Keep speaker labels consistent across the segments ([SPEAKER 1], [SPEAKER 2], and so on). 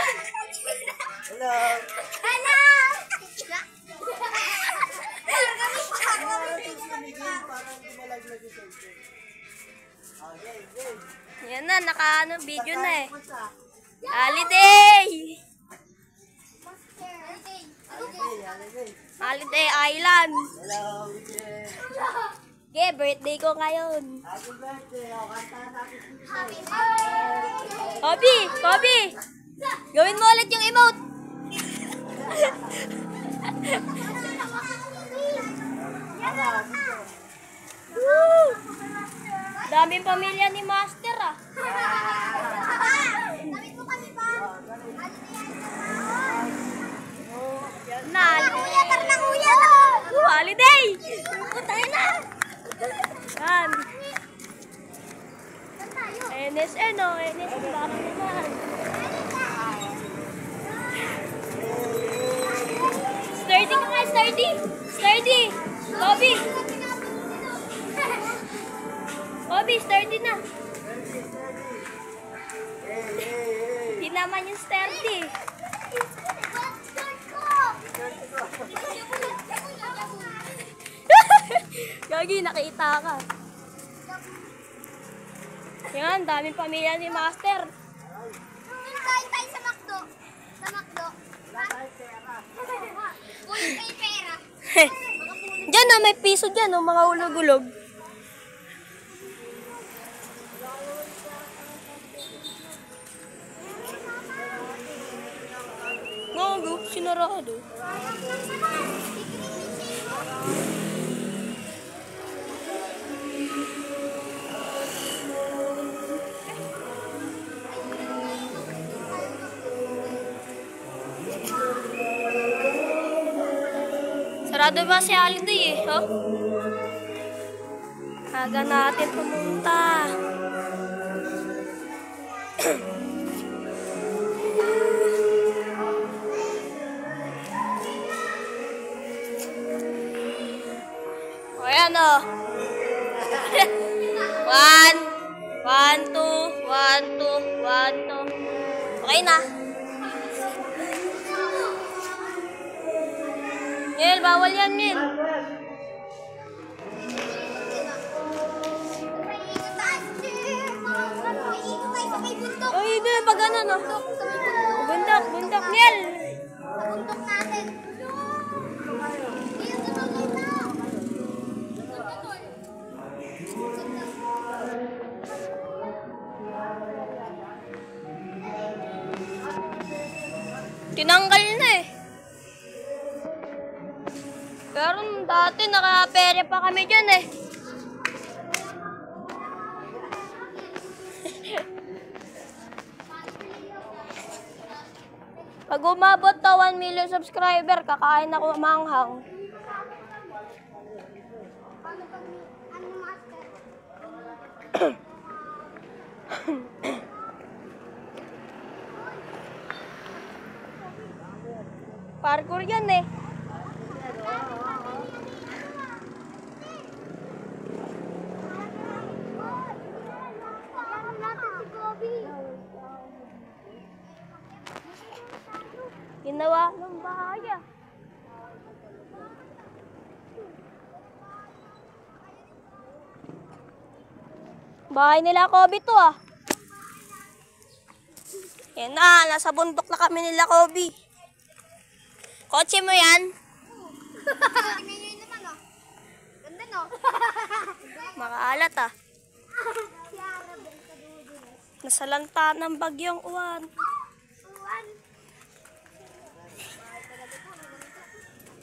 [SPEAKER 1] Hello.
[SPEAKER 2] Hello!
[SPEAKER 3] Yan na, naka video na eh. Holiday! Holiday Island.
[SPEAKER 1] Hello.
[SPEAKER 3] Okay, birthday ko ngayon.
[SPEAKER 1] Happy birthday. O, kantahan natin si
[SPEAKER 3] Kobe! Kobe! Gawin mo ulit yung emote. Woo! Daming pamilya ni Master ah.
[SPEAKER 2] Damit mo kami pa.
[SPEAKER 3] Yan na.
[SPEAKER 2] Kuya, tara na kuya.
[SPEAKER 3] Holiday! Putay na! Yan. NSN o. NSN baka naman. Sturdy ka nga, sturdy! Sturdy! Kobe! Kobe, sturdy na. Hindi naman yung sturdy. Gagi, nakita ka. Yan, daming pamilya ni Master.
[SPEAKER 2] Kain tayo sa McDo. Sa McDo. Uy, may pera.
[SPEAKER 3] Diyan oh, may piso dyan oh, mga ulog-ulog. Ngago, sinarado. Sarado ba si Holiday eh, oh? Aga natin pumunta. O yan oh. 1, 2, 1, 2, 1, 2. Okay na. Mil, bawal yan, Mil. Ay, hindi. Pag ano, no? Bundok, bundok, Mil.
[SPEAKER 2] Bundok natin.
[SPEAKER 3] Tinanggal na eh. Pero dati nakapere pa kami dyan eh. Pag umabot to 1 million subscriber, kakain ako manghang. Parkour yan eh. Ginawa ng bahay ah. Bahay nila Kobe to ah. Yan na, nasa bundok na kami nila Kobe. Kotse mo yan?
[SPEAKER 2] Tingnan naman oh. Ganda no?
[SPEAKER 3] Makaalat ah. Nasa lanta ng bagyong uwan.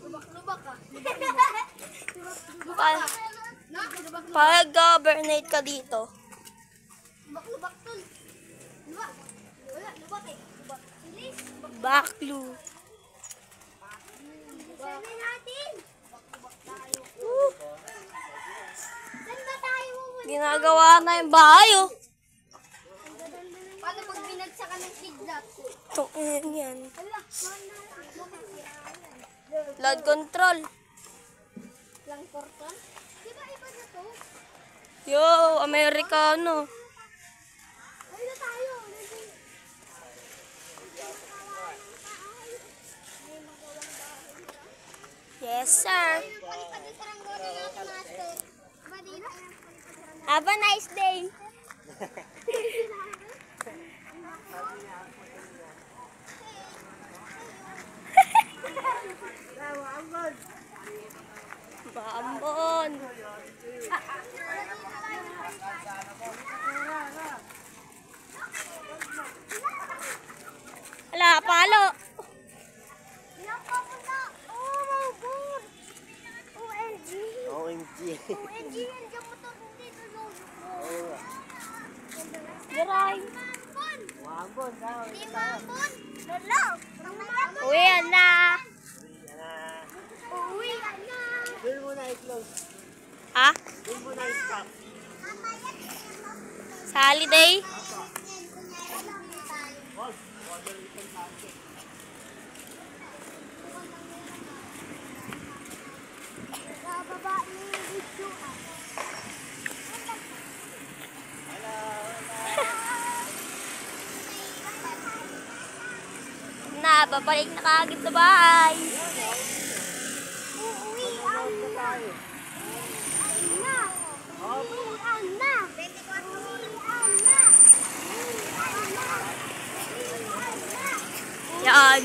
[SPEAKER 2] Lubak-lubak ka.
[SPEAKER 3] Pag-governate ka dito.
[SPEAKER 2] Lubak-lubak tol. Lubak. Wala, lubak eh. Lubak. Bilis.
[SPEAKER 3] Baklu.
[SPEAKER 2] Sana natin. Lubak tayo. Saan ba tayo pumunta?
[SPEAKER 3] Ginagawa na yung bahay oh.
[SPEAKER 2] Paano pag binagsak ka ng kidnap?
[SPEAKER 3] Tungin yan.
[SPEAKER 2] Ala,
[SPEAKER 3] Blood control.
[SPEAKER 2] lang porton? Diba iba na to?
[SPEAKER 3] Yo, Amerikano.
[SPEAKER 2] Ay na tayo.
[SPEAKER 3] Yes, sir.
[SPEAKER 2] Balik ka dun sa ranggoli natin, master. Madina.
[SPEAKER 3] Have a nice day. Maambon. Wala, palo.
[SPEAKER 2] Pinapapunta. Oh my God. OMG.
[SPEAKER 1] OMG.
[SPEAKER 2] OMG, yan dyan motor kung dito yung
[SPEAKER 1] Oo.
[SPEAKER 3] Diray.
[SPEAKER 2] Mambon.
[SPEAKER 1] Wambon, tao.
[SPEAKER 2] Di mambon. Lolo.
[SPEAKER 3] Uwian na.
[SPEAKER 2] Uwi ka na.
[SPEAKER 1] Doon muna i-close.
[SPEAKER 3] Ha?
[SPEAKER 1] Doon muna i-stop.
[SPEAKER 3] Sa holiday?
[SPEAKER 1] Wag. Wag yung ipon sa akin.
[SPEAKER 2] Bababa ni video.
[SPEAKER 3] Na, babalik na kagad sa bahay.
[SPEAKER 2] Uuwi ang na. Na. Uuwi ang na. Uuwi ang na. Uuwi ang na. Uuwi ang na.
[SPEAKER 3] Yan.